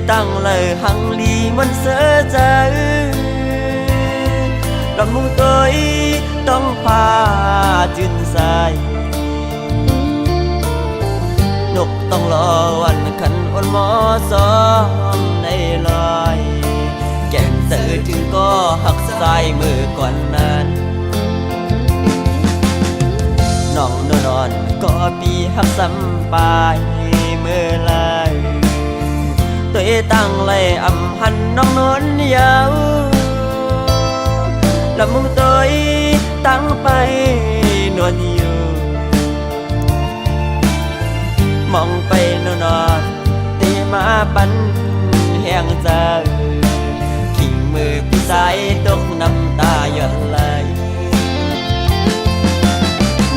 tăng lời hằng ly mân sơ cha lòng mong tôiต้องพาจืนสายนกต้องรอวันขันอ่อนหมอซ้อมในลอยแก่งเสือถึงก็หักสายมือก่อนนั้นน้องนอนก็ปีหักซ้ำปลายเมื่อไรตัวตั้งไล่อำหันน้องนนยาวละมุงตัวตั้งไปนวลอยู่มองไปนอนตีมาปันแห้งใจขิงมือผู้ชายตกน้ำตาหยดไหล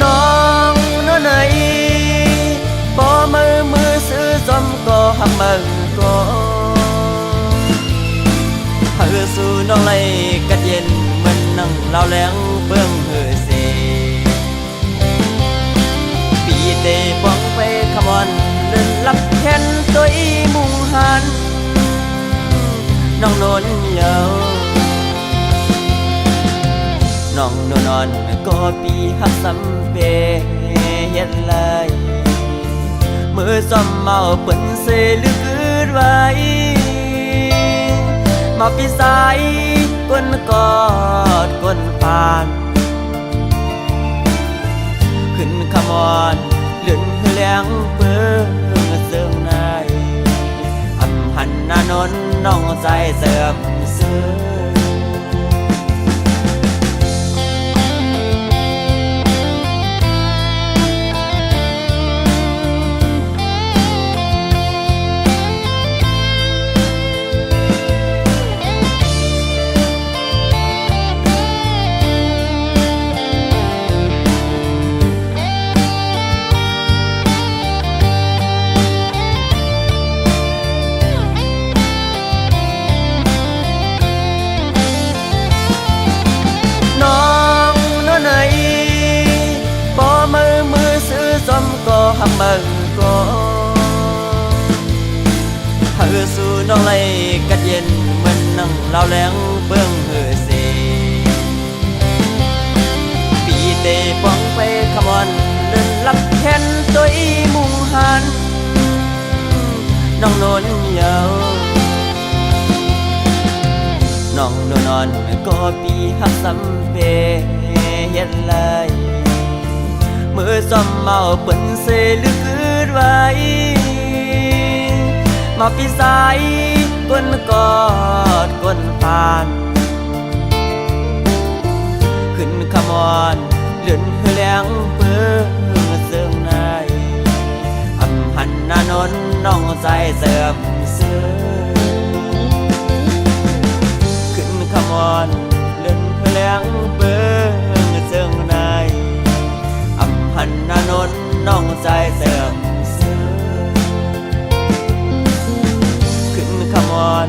น้องน้อยไหนพอมือซื้อจอมก็หักมือก็หาสู่น้องไหลกัดเย็นมันนั่งเล่าแหลงเบื้องเหือเสปีเตะป้องไปขมอนเดินลับแขนตัวมุงหันน้องนนเยาน้องนอนก็ปีหักซ้ำเปเย็นเลยมือซ้ำเมาเปิ่นเสลึกอืดไว้มาปีสายก้นกอดก้นปานขึ้นขมอนเลื่อนแหลงเปื้อเสื่อมในอำหันนานนน้องใจเสื่อมเสื่อก็หักมือก็หาสู่น้องไหลกัดเย็นมันนั่งเล่าแหลงเบื้องเหือเสปีเตะป้องไปขมอนเดินลับแขนตัวมุงหันน้องนนเยาน้องนอนก็ปีหักซ้ำเปเย็นเลยมือซ้ำเมาเปิ่นเสลึกอืดไว้มาปีสายก้นกอดก้นปานขึ้นขมอนเลื่อนแหลงเปื้อเสื่อมในอำหันนานนน้องใจเสื่อมเสื่อขึ้นขมอนเลื่อนแหลงเปื้อเสื่อมในหันนานนน้องใจเสื่อมเสื่อขึ้นขมอน